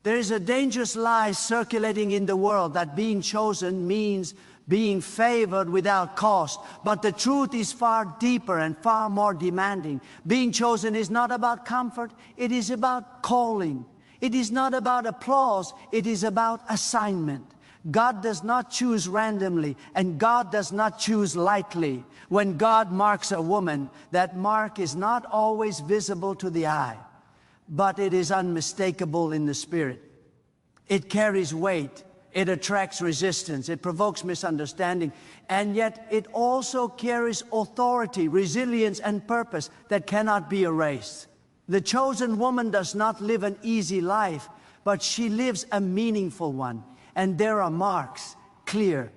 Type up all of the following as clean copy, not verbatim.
There is a dangerous lie circulating in the world that being chosen means being favored without cost. But the truth is far deeper and far more demanding. Being chosen is not about comfort, it is about calling. It is not about applause, it is about assignment. God does not choose randomly, and God does not choose lightly. When God marks a woman, that mark is not always visible to the eye, but it is unmistakable in the spirit. It carries weight, it attracts resistance, it provokes misunderstanding, and yet it also carries authority, resilience, and purpose that cannot be erased. The chosen woman does not live an easy life, but she lives a meaningful one. And there are marks, clear,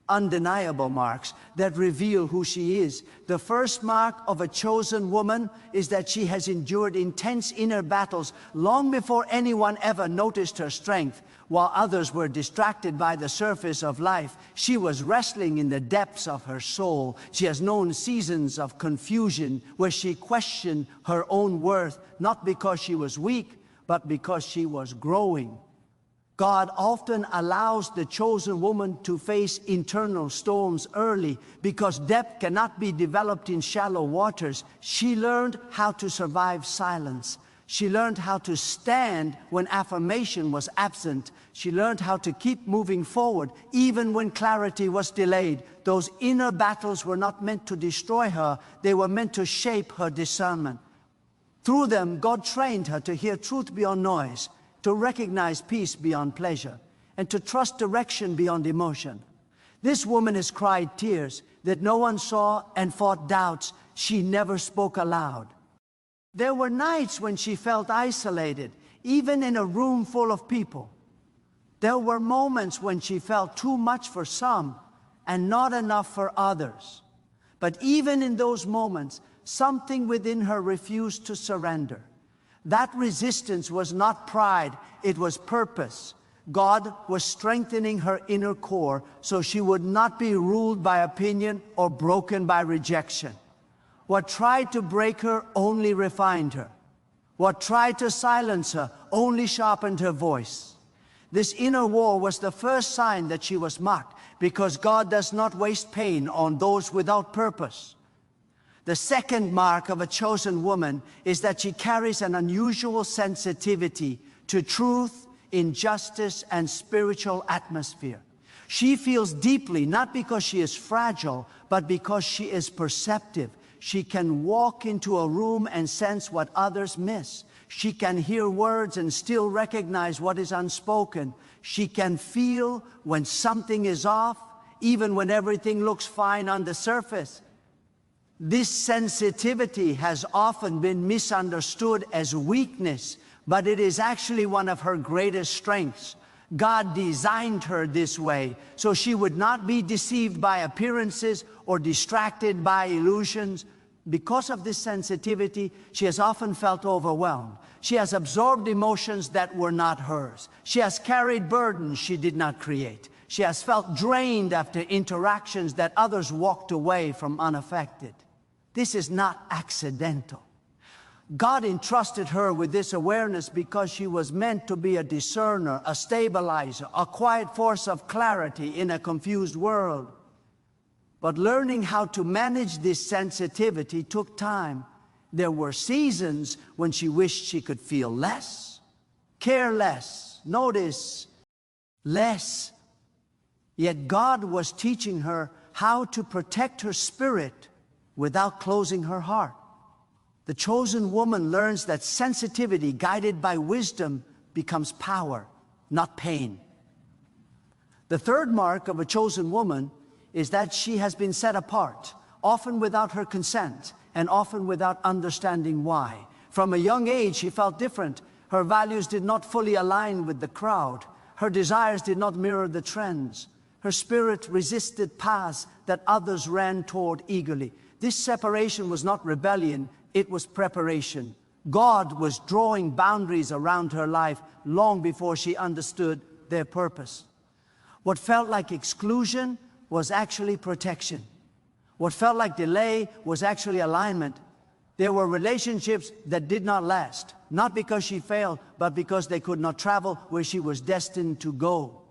undeniable marks, that reveal who she is. The first mark of a chosen woman is that she has endured intense inner battles long before anyone ever noticed her strength. While others were distracted by the surface of life, she was wrestling in the depths of her soul. She has known seasons of confusion where she questioned her own worth, not because she was weak, but because she was growing. God often allows the chosen woman to face internal storms early because depth cannot be developed in shallow waters. She learned how to survive silence. She learned how to stand when affirmation was absent. She learned how to keep moving forward even when clarity was delayed. Those inner battles were not meant to destroy her. They were meant to shape her discernment. Through them, God trained her to hear truth beyond noise, to recognize peace beyond pleasure, and to trust direction beyond emotion. This woman has cried tears that no one saw and fought doubts she never spoke aloud. There were nights when she felt isolated, even in a room full of people. There were moments when she felt too much for some and not enough for others. But even in those moments, something within her refused to surrender. That resistance was not pride, it was purpose. God was strengthening her inner core so she would not be ruled by opinion or broken by rejection. What tried to break her only refined her. What tried to silence her only sharpened her voice. This inner war was the first sign that she was mocked, because God does not waste pain on those without purpose. The second mark of a chosen woman is that she carries an unusual sensitivity to truth, injustice, and spiritual atmosphere. She feels deeply, not because she is fragile, but because she is perceptive. She can walk into a room and sense what others miss. She can hear words and still recognize what is unspoken. She can feel when something is off, even when everything looks fine on the surface. This sensitivity has often been misunderstood as weakness, but it is actually one of her greatest strengths. God designed her this way so she would not be deceived by appearances or distracted by illusions. Because of this sensitivity, she has often felt overwhelmed. She has absorbed emotions that were not hers. She has carried burdens she did not create. She has felt drained after interactions that others walked away from unaffected. This is not accidental. God entrusted her with this awareness because she was meant to be a discerner, a stabilizer, a quiet force of clarity in a confused world. But learning how to manage this sensitivity took time. There were seasons when she wished she could feel less, care less, notice less. Yet God was teaching her how to protect her spirit without closing her heart. The chosen woman learns that sensitivity guided by wisdom becomes power, not pain. The third mark of a chosen woman is that she has been set apart, often without her consent and often without understanding why. From a young age, she felt different. Her values did not fully align with the crowd. Her desires did not mirror the trends. Her spirit resisted paths that others ran toward eagerly. This separation was not rebellion, it was preparation. God was drawing boundaries around her life long before she understood their purpose. What felt like exclusion was actually protection. What felt like delay was actually alignment. There were relationships that did not last, not because she failed, but because they could not travel where she was destined to go.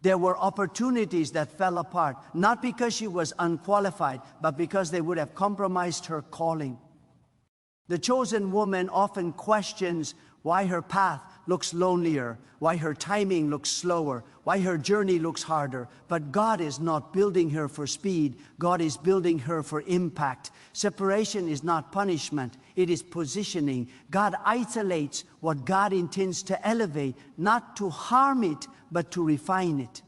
There were opportunities that fell apart, not because she was unqualified, but because they would have compromised her calling. The chosen woman often questions why her path looks lonelier, why her timing looks slower, why her journey looks harder. But God is not building her for speed. God is building her for impact. Separation is not punishment. It is positioning. God isolates what God intends to elevate, not to harm it, but to refine it.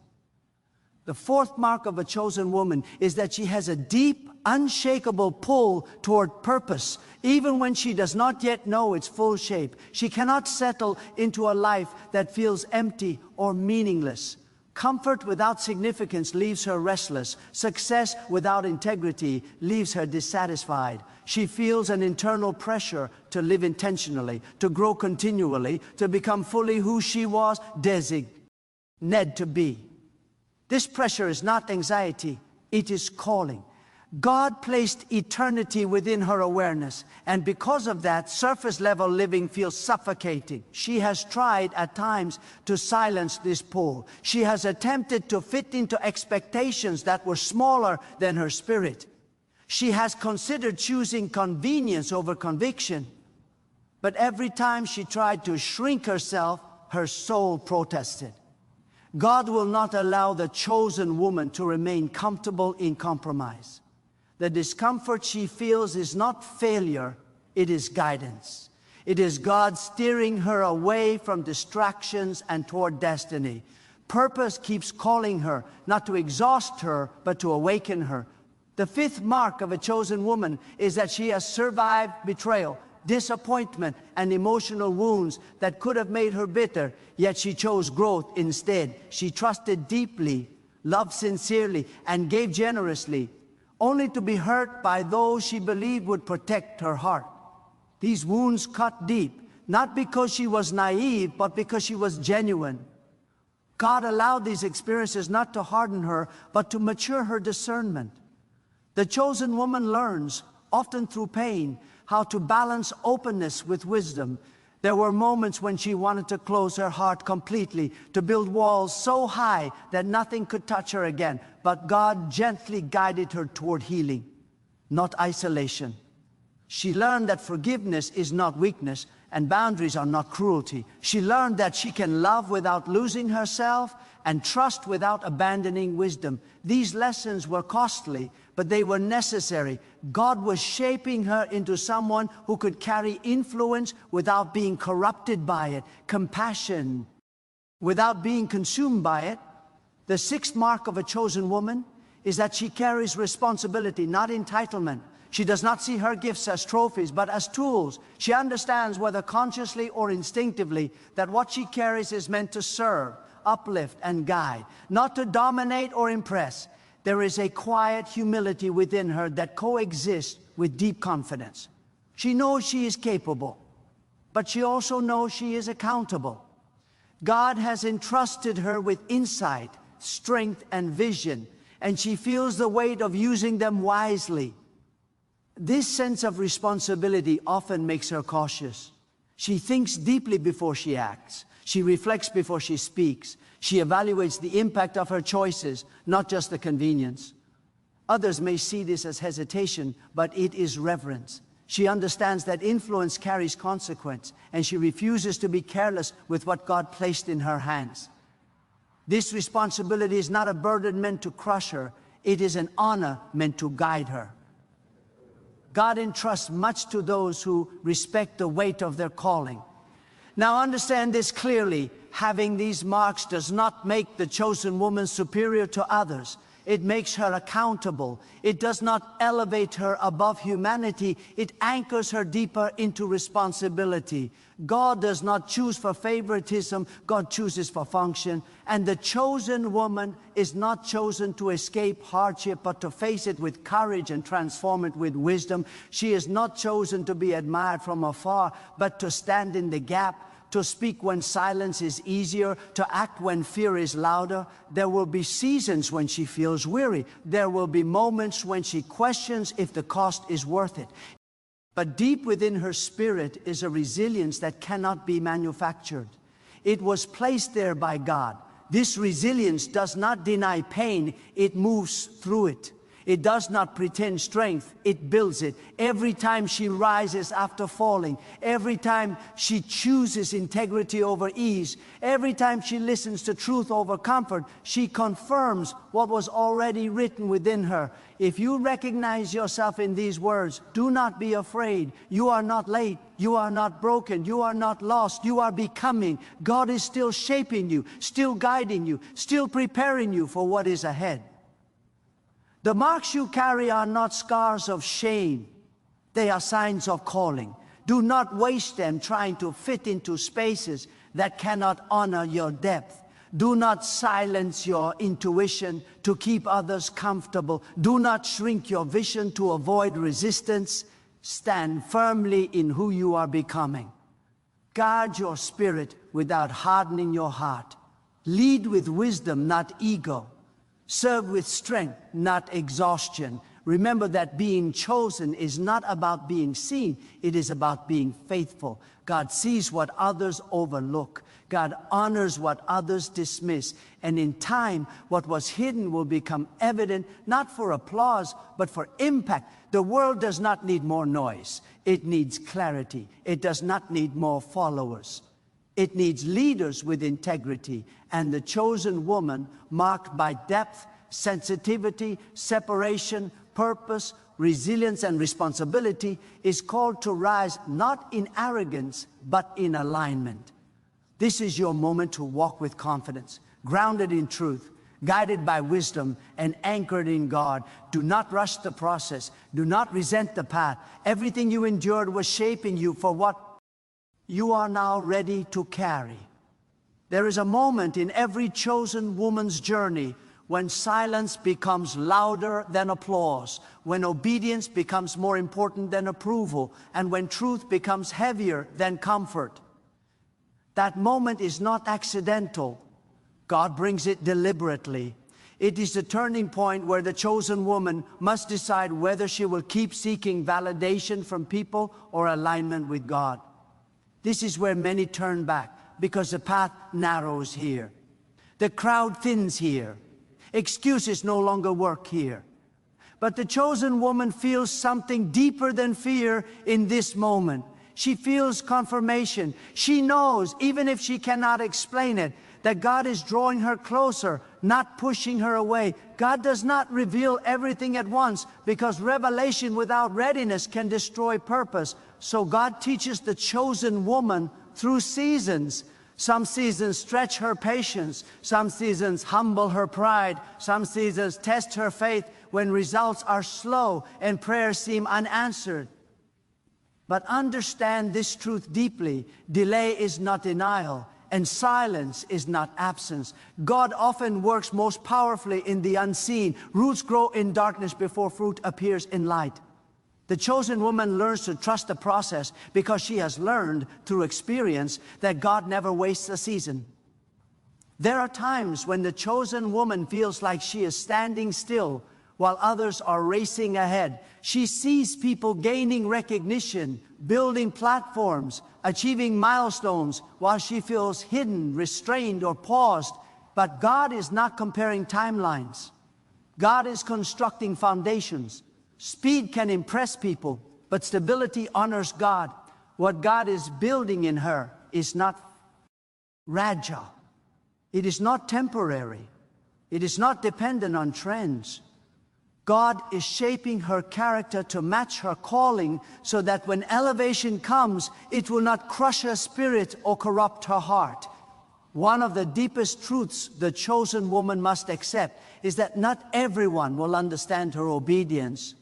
The fourth mark of a chosen woman is that she has a deep, unshakable pull toward purpose, even when she does not yet know its full shape. She cannot settle into a life that feels empty or meaningless. Comfort without significance leaves her restless. Success without integrity leaves her dissatisfied. She feels an internal pressure to live intentionally, to grow continually, to become fully who she was designated to be. This pressure is not anxiety, it is calling. God placed eternity within her awareness, and because of that, surface-level living feels suffocating. She has tried at times to silence this pull. She has attempted to fit into expectations that were smaller than her spirit. She has considered choosing convenience over conviction, but every time she tried to shrink herself, her soul protested. God will not allow the chosen woman to remain comfortable in compromise. The discomfort she feels is not failure, it is guidance. It is God steering her away from distractions and toward destiny. Purpose keeps calling her, not to exhaust her, but to awaken her. The fifth mark of a chosen woman is that she has survived betrayal, disappointment, and emotional wounds that could have made her bitter, yet she chose growth instead. She trusted deeply, loved sincerely, and gave generously, only to be hurt by those she believed would protect her heart. These wounds cut deep, not because she was naive, but because she was genuine. God allowed these experiences not to harden her, but to mature her discernment. The chosen woman learns, often through pain, how to balance openness with wisdom. There were moments when she wanted to close her heart completely, to build walls so high that nothing could touch her again. But God gently guided her toward healing, not isolation. She learned that forgiveness is not weakness and boundaries are not cruelty. She learned that she can love without losing herself and trust without abandoning wisdom. These lessons were costly, but they were necessary. God was shaping her into someone who could carry influence without being corrupted by it, compassion without being consumed by it. The sixth mark of a chosen woman is that she carries responsibility, not entitlement. She does not see her gifts as trophies, but as tools. She understands, whether consciously or instinctively, that what she carries is meant to serve, uplift, and guide, not to dominate or impress. There is a quiet humility within her that coexists with deep confidence. She knows she is capable, but she also knows she is accountable. God has entrusted her with insight, strength, and vision, and she feels the weight of using them wisely. This sense of responsibility often makes her cautious. She thinks deeply before she acts. She reflects before she speaks. She evaluates the impact of her choices, not just the convenience. Others may see this as hesitation, but it is reverence. She understands that influence carries consequence, and she refuses to be careless with what God placed in her hands. This responsibility is not a burden meant to crush her. It is an honor meant to guide her. God entrusts much to those who respect the weight of their calling. Now understand this clearly. Having these marks does not make the chosen woman superior to others. It makes her accountable. It does not elevate her above humanity. It anchors her deeper into responsibility. God does not choose for favoritism. God chooses for function. And the chosen woman is not chosen to escape hardship, but to face it with courage and transform it with wisdom. She is not chosen to be admired from afar, but to stand in the gap, to speak when silence is easier, to act when fear is louder. There will be seasons when she feels weary. There will be moments when she questions if the cost is worth it. But deep within her spirit is a resilience that cannot be manufactured. It was placed there by God. This resilience does not deny pain, it moves through it. It does not pretend strength, it builds it. Every time she rises after falling, every time she chooses integrity over ease, every time she listens to truth over comfort, she confirms what was already written within her. If you recognize yourself in these words, do not be afraid. You are not late. You are not broken. You are not lost. You are becoming. God is still shaping you, still guiding you, still preparing you for what is ahead. The marks you carry are not scars of shame. They are signs of calling. Do not waste them trying to fit into spaces that cannot honor your depth. Do not silence your intuition to keep others comfortable. Do not shrink your vision to avoid resistance. Stand firmly in who you are becoming. Guard your spirit without hardening your heart. Lead with wisdom, not ego. Serve with strength, not exhaustion. Remember that being chosen is not about being seen, it is about being faithful. God sees what others overlook. God honors what others dismiss. And in time, what was hidden will become evident, not for applause, but for impact. The world does not need more noise. It needs clarity. It does not need more followers. It needs leaders with integrity, and the chosen woman, marked by depth, sensitivity, separation, purpose, resilience, and responsibility, is called to rise not in arrogance, but in alignment. This is your moment to walk with confidence, grounded in truth, guided by wisdom, and anchored in God. Do not rush the process. Do not resent the path. Everything you endured was shaping you for what you are now ready to carry. There is a moment in every chosen woman's journey when silence becomes louder than applause, when obedience becomes more important than approval, and when truth becomes heavier than comfort. That moment is not accidental. God brings it deliberately. It is the turning point where the chosen woman must decide whether she will keep seeking validation from people or alignment with God. This is where many turn back, because the path narrows here. The crowd thins here. Excuses no longer work here. But the chosen woman feels something deeper than fear in this moment. She feels confirmation. She knows, even if she cannot explain it, that God is drawing her closer, not pushing her away. God does not reveal everything at once, because revelation without readiness can destroy purpose. So God teaches the chosen woman through seasons. Some seasons stretch her patience. Some seasons humble her pride. Some seasons test her faith when results are slow and prayers seem unanswered. But understand this truth deeply. Delay is not denial, and silence is not absence. God often works most powerfully in the unseen. Roots grow in darkness before fruit appears in light. The chosen woman learns to trust the process because she has learned through experience that God never wastes a season. There are times when the chosen woman feels like she is standing still while others are racing ahead. She sees people gaining recognition, building platforms, achieving milestones, while she feels hidden, restrained, or paused. But God is not comparing timelines. God is constructing foundations. Speed can impress people, but stability honors God. What God is building in her is not fragile. It is not temporary. It is not dependent on trends. God is shaping her character to match her calling so that when elevation comes, it will not crush her spirit or corrupt her heart. One of the deepest truths the chosen woman must accept is that not everyone will understand her obedience.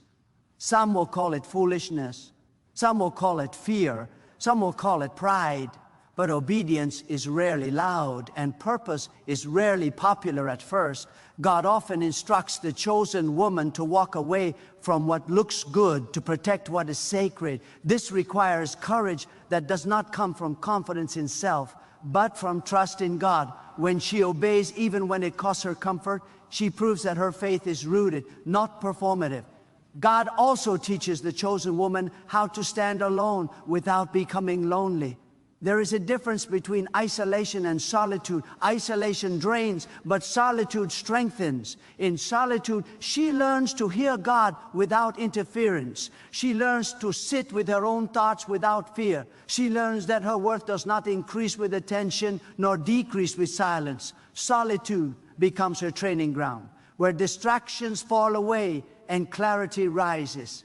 Some will call it foolishness. Some will call it fear. Some will call it pride. But obedience is rarely loud, and purpose is rarely popular at first. God often instructs the chosen woman to walk away from what looks good to protect what is sacred. This requires courage that does not come from confidence in self, but from trust in God. When she obeys, even when it costs her comfort, she proves that her faith is rooted, not performative. God also teaches the chosen woman how to stand alone without becoming lonely. There is a difference between isolation and solitude. Isolation drains, but solitude strengthens. In solitude, she learns to hear God without interference. She learns to sit with her own thoughts without fear. She learns that her worth does not increase with attention nor decrease with silence. Solitude becomes her training ground, where distractions fall away and clarity rises.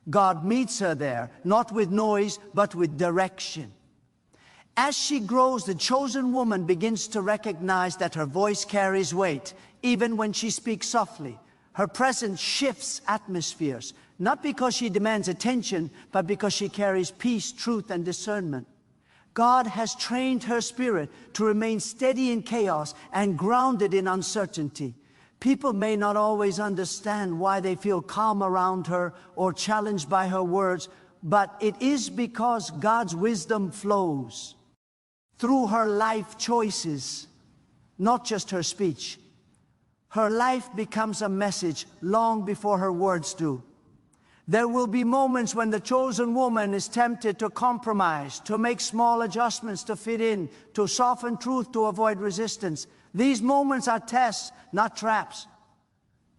God meets her there, not with noise, but with direction. As she grows, the chosen woman begins to recognize that her voice carries weight, even when she speaks softly. Her presence shifts atmospheres, not because she demands attention, but because she carries peace, truth, and discernment. God has trained her spirit to remain steady in chaos and grounded in uncertainty. People may not always understand why they feel calm around her or challenged by her words, but it is because God's wisdom flows through her life choices, not just her speech. Her life becomes a message long before her words do. There will be moments when the chosen woman is tempted to compromise, to make small adjustments to fit in, to soften truth to avoid resistance. These moments are tests, not traps.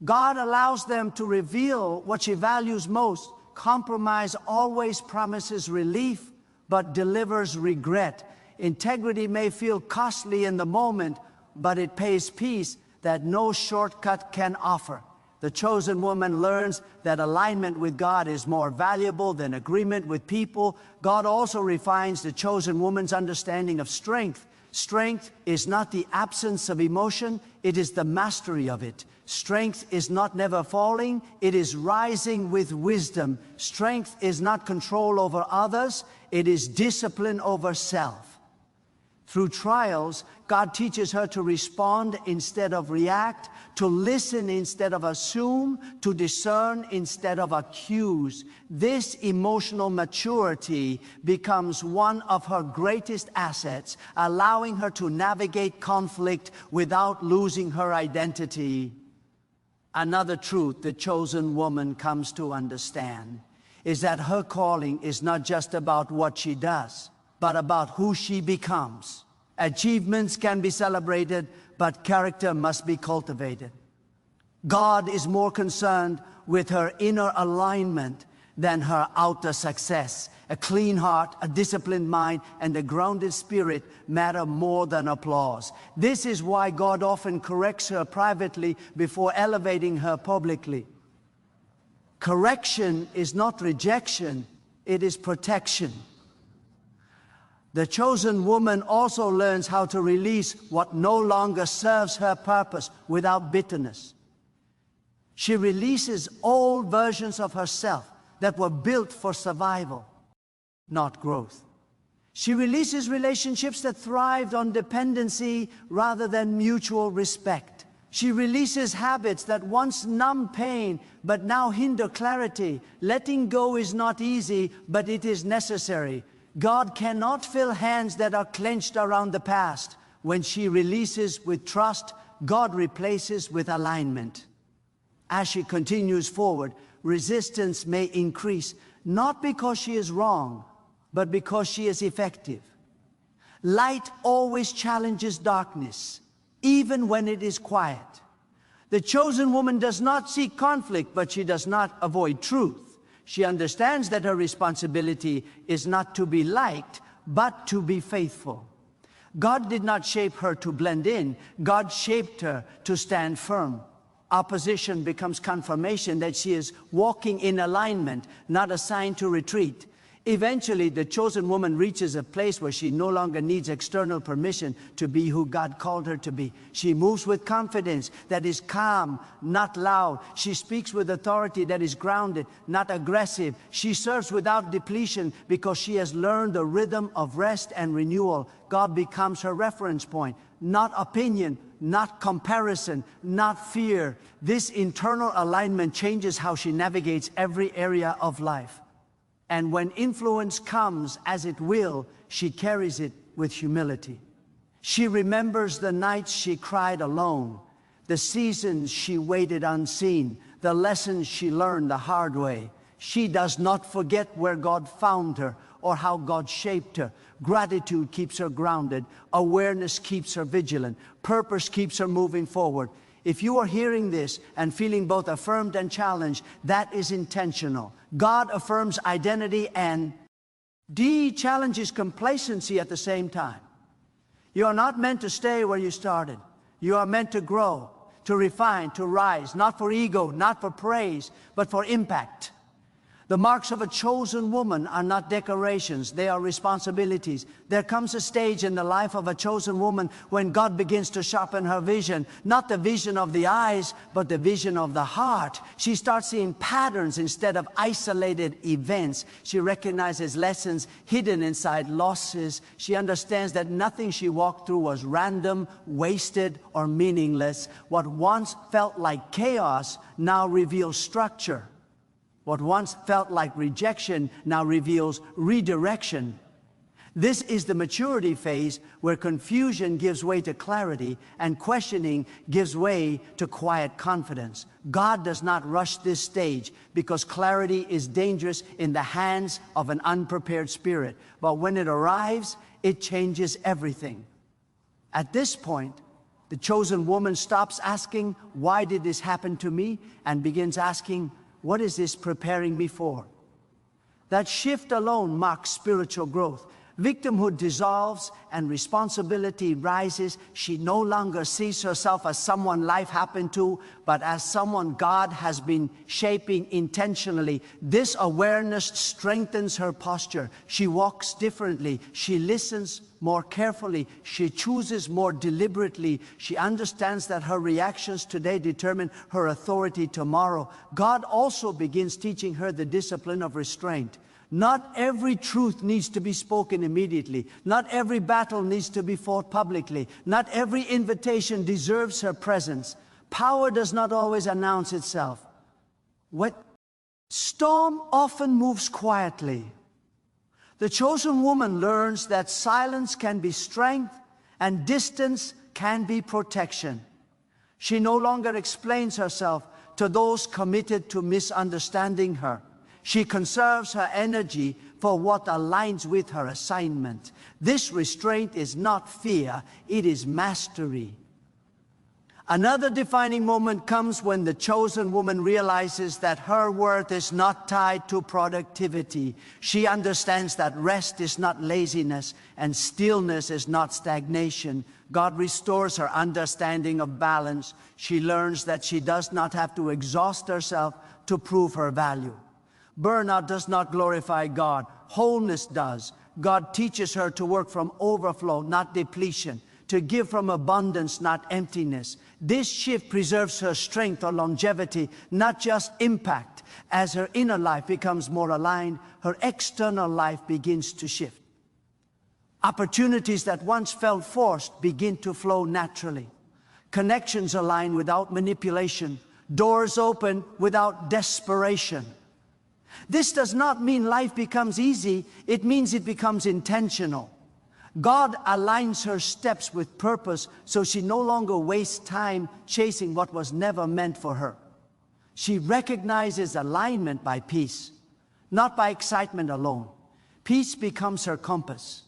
God allows them to reveal what she values most. Compromise always promises relief, but delivers regret. Integrity may feel costly in the moment, but it pays peace that no shortcut can offer. The chosen woman learns that alignment with God is more valuable than agreement with people. God also refines the chosen woman's understanding of strength. Strength is not the absence of emotion, it is the mastery of it. Strength is not never falling, it is rising with wisdom. Strength is not control over others, it is discipline over self. Through trials, God teaches her to respond instead of react, to listen instead of assume, to discern instead of accuse. This emotional maturity becomes one of her greatest assets, allowing her to navigate conflict without losing her identity. Another truth the chosen woman comes to understand is that her calling is not just about what she does, but about who she becomes. Achievements can be celebrated, but character must be cultivated. God is more concerned with her inner alignment than her outer success. A clean heart, a disciplined mind, and a grounded spirit matter more than applause. This is why God often corrects her privately before elevating her publicly. Correction is not rejection, it is protection. The chosen woman also learns how to release what no longer serves her purpose without bitterness. She releases old versions of herself that were built for survival, not growth. She releases relationships that thrived on dependency rather than mutual respect. She releases habits that once numbed pain but now hinder clarity. Letting go is not easy, but it is necessary. God cannot fill hands that are clenched around the past. When she releases with trust, God replaces with alignment. As she continues forward, resistance may increase, not because she is wrong, but because she is effective. Light always challenges darkness, even when it is quiet. The chosen woman does not seek conflict, but she does not avoid truth. She understands that her responsibility is not to be liked, but to be faithful. God did not shape her to blend in. God shaped her to stand firm. Opposition becomes confirmation that she is walking in alignment, not a sign to retreat. Eventually, the chosen woman reaches a place where she no longer needs external permission to be who God called her to be. She moves with confidence that is calm, not loud. She speaks with authority that is grounded, not aggressive. She serves without depletion because she has learned the rhythm of rest and renewal. God becomes her reference point, not opinion, not comparison, not fear. This internal alignment changes how she navigates every area of life. And when influence comes, as it will, she carries it with humility. She remembers the nights she cried alone, the seasons she waited unseen, the lessons she learned the hard way. She does not forget where God found her or how God shaped her. Gratitude keeps her grounded. Awareness keeps her vigilant. Purpose keeps her moving forward. If you are hearing this and feeling both affirmed and challenged, that is intentional. God affirms identity, and D challenges complacency at the same time. You are not meant to stay where you started. You are meant to grow, to refine, to rise, not for ego, not for praise, but for impact. The marks of a chosen woman are not decorations, they are responsibilities. There comes a stage in the life of a chosen woman when God begins to sharpen her vision, not the vision of the eyes, but the vision of the heart. She starts seeing patterns instead of isolated events. She recognizes lessons hidden inside losses. She understands that nothing she walked through was random, wasted, or meaningless. What once felt like chaos now reveals structure. What once felt like rejection now reveals redirection. This is the maturity phase where confusion gives way to clarity and questioning gives way to quiet confidence. God does not rush this stage because clarity is dangerous in the hands of an unprepared spirit. But when it arrives, it changes everything. At this point, the chosen woman stops asking, "Why did this happen to me?" and begins asking, "What is this preparing me for?" That shift alone marks spiritual growth. Victimhood dissolves and responsibility rises. She no longer sees herself as someone life happened to, but as someone God has been shaping intentionally. This awareness strengthens her posture. She walks differently. She listens more carefully. She chooses more deliberately. She understands that her reactions today determine her authority tomorrow. God also begins teaching her the discipline of restraint. Not every truth needs to be spoken immediately. Not every battle needs to be fought publicly. Not every invitation deserves her presence. Power does not always announce itself. What storm often moves quietly. The chosen woman learns that silence can be strength and distance can be protection. She no longer explains herself to those committed to misunderstanding her. She conserves her energy for what aligns with her assignment. This restraint is not fear, it is mastery. Another defining moment comes when the chosen woman realizes that her worth is not tied to productivity. She understands that rest is not laziness and stillness is not stagnation. God restores her understanding of balance. She learns that she does not have to exhaust herself to prove her value. Burnout does not glorify God. Wholeness does. God teaches her to work from overflow, not depletion, to give from abundance, not emptiness. This shift preserves her strength or longevity, not just impact. As her inner life becomes more aligned, her external life begins to shift. Opportunities that once felt forced begin to flow naturally. Connections align without manipulation. Doors open without desperation. This does not mean life becomes easy, it means it becomes intentional. God aligns her steps with purpose so she no longer wastes time chasing what was never meant for her. She recognizes alignment by peace, not by excitement alone. Peace becomes her compass.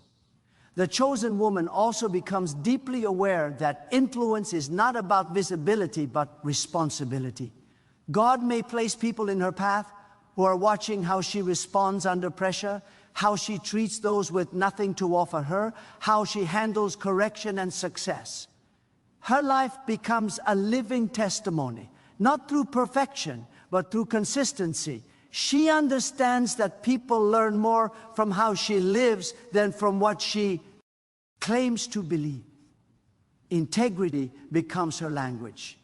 The chosen woman also becomes deeply aware that influence is not about visibility but responsibility. God may place people in her path who are watching how she responds under pressure, how she treats those with nothing to offer her, how she handles correction and success. Her life becomes a living testimony, not through perfection, but through consistency. She understands that people learn more from how she lives than from what she claims to believe. Integrity becomes her language.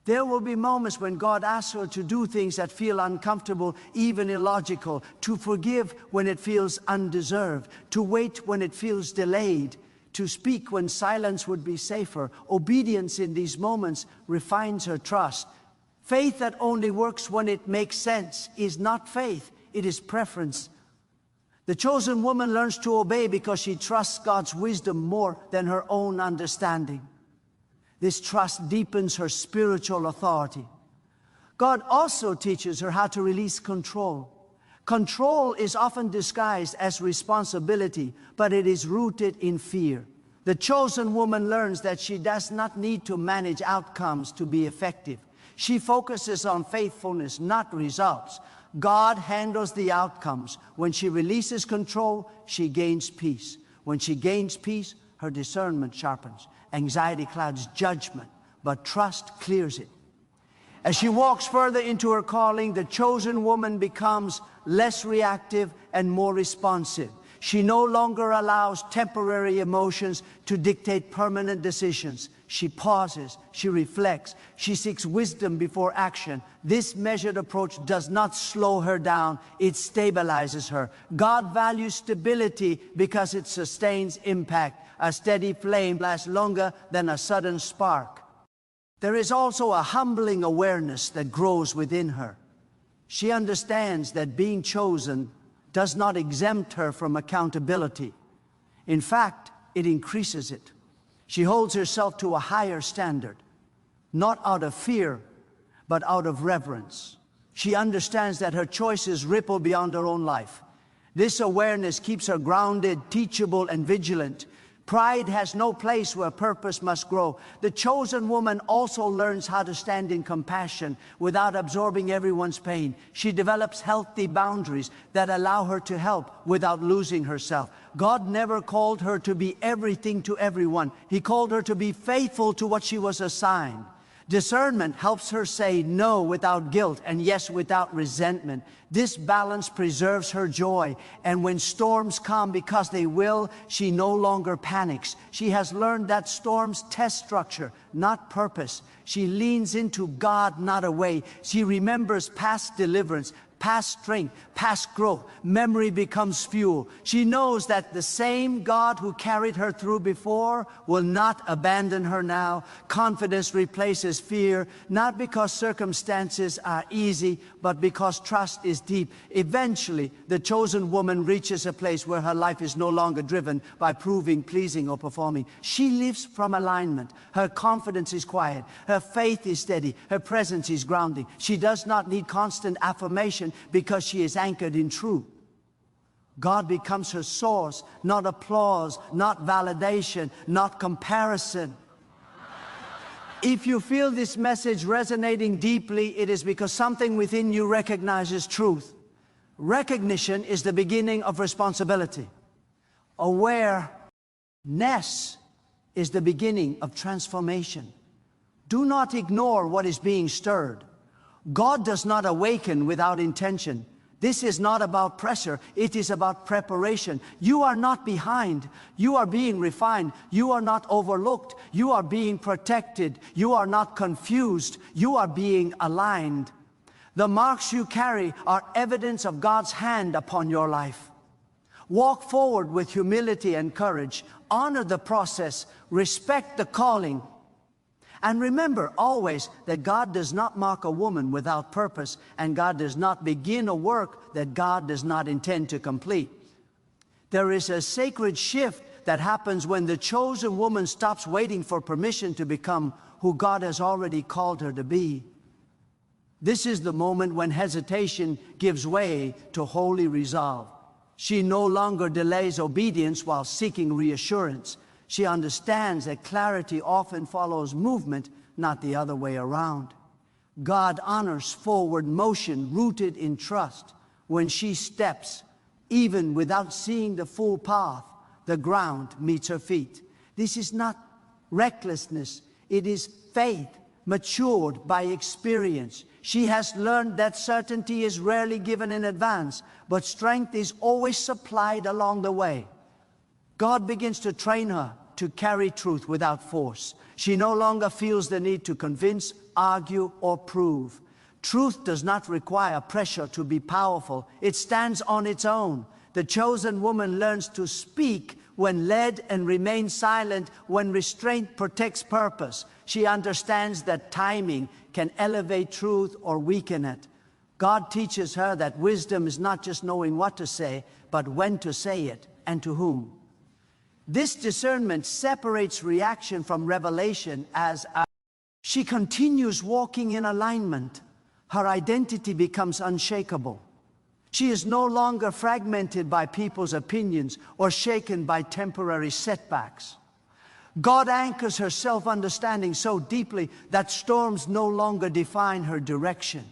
There will be moments when God asks her to do things that feel uncomfortable, even illogical, to forgive when it feels undeserved, to wait when it feels delayed, to speak when silence would be safer. Obedience in these moments refines her trust. Faith that only works when it makes sense is not faith, it is preference. The chosen woman learns to obey because she trusts God's wisdom more than her own understanding. This trust deepens her spiritual authority. God also teaches her how to release control. Control is often disguised as responsibility, but it is rooted in fear. The chosen woman learns that she does not need to manage outcomes to be effective. She focuses on faithfulness, not results. God handles the outcomes. When she releases control, she gains peace. When she gains peace, her discernment sharpens. Anxiety clouds judgment, but trust clears it. As she walks further into her calling, the chosen woman becomes less reactive and more responsive. She no longer allows temporary emotions to dictate permanent decisions. She pauses, she reflects, she seeks wisdom before action. This measured approach does not slow her down, it stabilizes her. God values stability because it sustains impact. A steady flame lasts longer than a sudden spark. There is also a humbling awareness that grows within her. She understands that being chosen does not exempt her from accountability. In fact, it increases it. She holds herself to a higher standard, not out of fear, but out of reverence. She understands that her choices ripple beyond her own life. This awareness keeps her grounded, teachable, and vigilant. Pride has no place where purpose must grow. The chosen woman also learns how to stand in compassion without absorbing everyone's pain. She develops healthy boundaries that allow her to help without losing herself. God never called her to be everything to everyone. He called her to be faithful to what she was assigned. Discernment helps her say no without guilt and yes without resentment. This balance preserves her joy, and when storms come, because they will, she no longer panics. She has learned that storms test structure, not purpose. She leans into God, not away. She remembers past deliverance, past strength, past growth. Memory becomes fuel. She knows that the same God who carried her through before will not abandon her now. Confidence replaces fear, not because circumstances are easy, but because trust is deep. Eventually, the chosen woman reaches a place where her life is no longer driven by proving, pleasing, or performing. She lives from alignment. Her confidence is quiet. Her faith is steady. Her presence is grounding. She does not need constant affirmation because she is anchored in truth. God becomes her source, not applause, not validation, not comparison. If you feel this message resonating deeply, it is because something within you recognizes truth. Recognition is the beginning of responsibility. Awareness is the beginning of transformation. Do not ignore what is being stirred. God does not awaken without intention. This is not about pressure, it is about preparation. You are not behind, you are being refined. You are not overlooked, you are being protected. You are not confused, you are being aligned. The marks you carry are evidence of God's hand upon your life. Walk forward with humility and courage. Honor the process, respect the calling. And remember always that God does not mark a woman without purpose, and God does not begin a work that God does not intend to complete. There is a sacred shift that happens when the chosen woman stops waiting for permission to become who God has already called her to be. This is the moment when hesitation gives way to holy resolve. She no longer delays obedience while seeking reassurance. She understands that clarity often follows movement, not the other way around. God honors forward motion rooted in trust. When she steps, even without seeing the full path, the ground meets her feet. This is not recklessness, it is faith matured by experience. She has learned that certainty is rarely given in advance, but strength is always supplied along the way. God begins to train her to carry truth without force. She no longer feels the need to convince, argue, or prove. Truth does not require pressure to be powerful. It stands on its own. The chosen woman learns to speak when led and remain silent when restraint protects purpose. She understands that timing can elevate truth or weaken it. God teaches her that wisdom is not just knowing what to say, but when to say it and to whom. This discernment separates reaction from revelation as she continues walking in alignment. Her identity becomes unshakable. She is no longer fragmented by people's opinions or shaken by temporary setbacks. God anchors her self-understanding so deeply that storms no longer define her direction.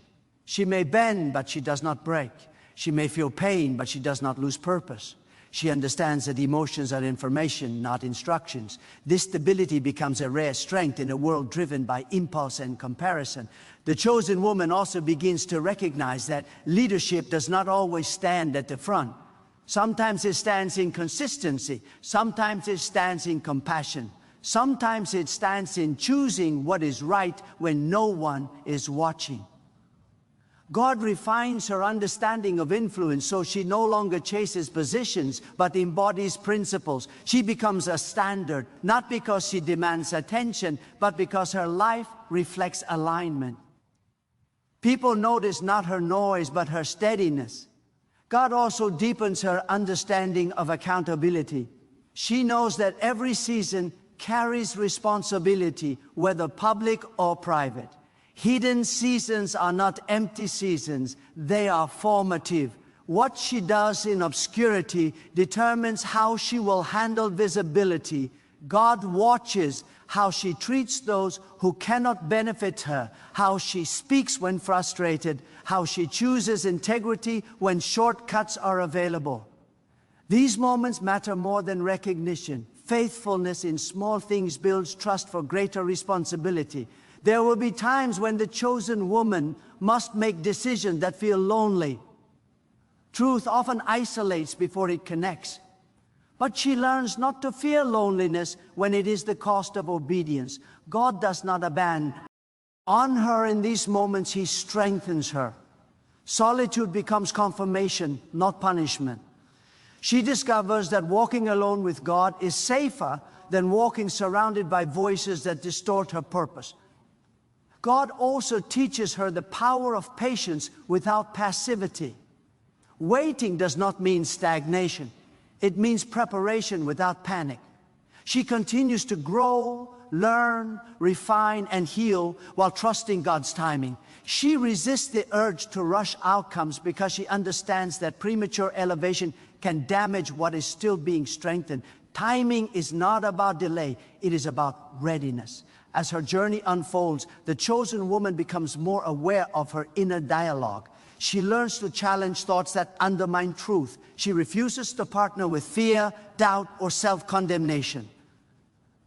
She may bend, but she does not break. She may feel pain, but she does not lose purpose. She understands that emotions are information, not instructions. This stability becomes a rare strength in a world driven by impulse and comparison. The chosen woman also begins to recognize that leadership does not always stand at the front. Sometimes it stands in consistency. Sometimes it stands in compassion. Sometimes it stands in choosing what is right when no one is watching. God refines her understanding of influence so she no longer chases positions but embodies principles. She becomes a standard, not because she demands attention, but because her life reflects alignment. People notice not her noise but her steadiness. God also deepens her understanding of accountability. She knows that every season carries responsibility, whether public or private. Hidden seasons are not empty seasons, they are formative. What she does in obscurity determines how she will handle visibility. God watches how she treats those who cannot benefit her, how she speaks when frustrated, how she chooses integrity when shortcuts are available. These moments matter more than recognition. Faithfulness in small things builds trust for greater responsibility. There will be times when the chosen woman must make decisions that feel lonely. Truth often isolates before it connects. But she learns not to fear loneliness when it is the cost of obedience. God does not abandon her in these moments. He strengthens her. Solitude becomes confirmation, not punishment. She discovers that walking alone with God is safer than walking surrounded by voices that distort her purpose. God also teaches her the power of patience without passivity. Waiting does not mean stagnation. It means preparation without panic. She continues to grow, learn, refine, and heal while trusting God's timing. She resists the urge to rush outcomes because she understands that premature elevation can damage what is still being strengthened. Timing is not about delay, it is about readiness. As her journey unfolds, the chosen woman becomes more aware of her inner dialogue. She learns to challenge thoughts that undermine truth. She refuses to partner with fear, doubt, or self-condemnation.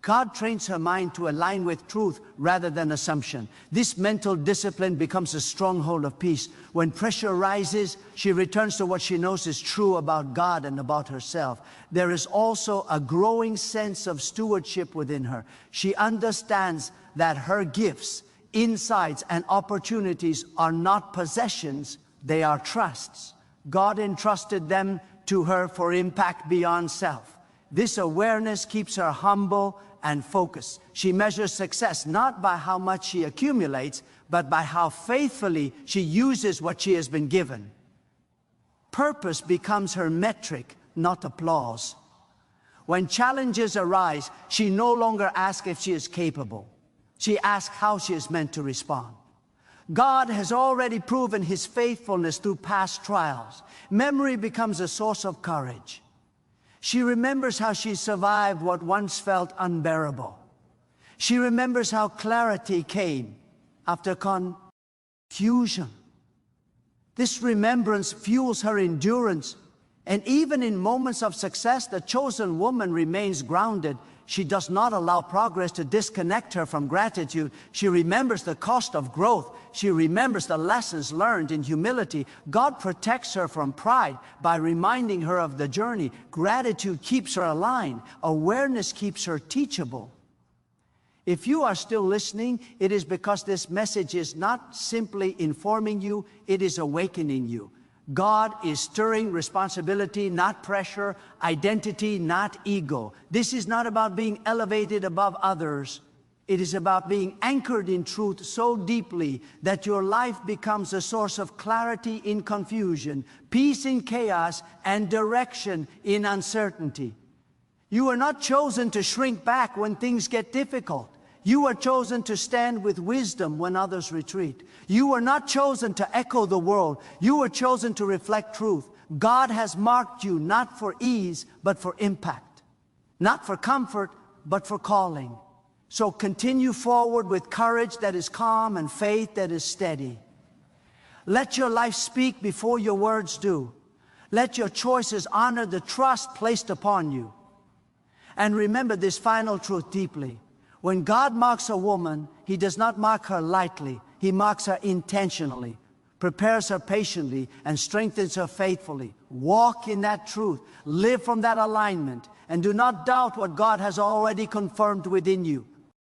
God trains her mind to align with truth rather than assumption. This mental discipline becomes a stronghold of peace. When pressure rises, she returns to what she knows is true about God and about herself. There is also a growing sense of stewardship within her. She understands that her gifts, insights, and opportunities are not possessions, they are trusts. God entrusted them to her for impact beyond self. This awareness keeps her humble and focused. She measures success not by how much she accumulates, but by how faithfully she uses what she has been given. Purpose becomes her metric, not applause. When challenges arise, she no longer asks if she is capable. She asks how she is meant to respond. God has already proven His faithfulness through past trials. Memory becomes a source of courage. She remembers how she survived what once felt unbearable. She remembers how clarity came after confusion. This remembrance fuels her endurance, and even in moments of success, the chosen woman remains grounded. She does not allow progress to disconnect her from gratitude. She remembers the cost of growth. She remembers the lessons learned in humility. God protects her from pride by reminding her of the journey. Gratitude keeps her aligned. Awareness keeps her teachable. If you are still listening, it is because this message is not simply informing you, it is awakening you. God is stirring responsibility, not pressure, identity, not ego. This is not about being elevated above others. It is about being anchored in truth so deeply that your life becomes a source of clarity in confusion, peace in chaos, and direction in uncertainty. You are not chosen to shrink back when things get difficult. You were chosen to stand with wisdom when others retreat. You were not chosen to echo the world. You were chosen to reflect truth. God has marked you not for ease, but for impact. Not for comfort, but for calling. So continue forward with courage that is calm and faith that is steady. Let your life speak before your words do. Let your choices honor the trust placed upon you. And remember this final truth deeply. When God marks a woman, He does not mark her lightly. He marks her intentionally, prepares her patiently, and strengthens her faithfully. Walk in that truth. Live from that alignment. And do not doubt what God has already confirmed within you.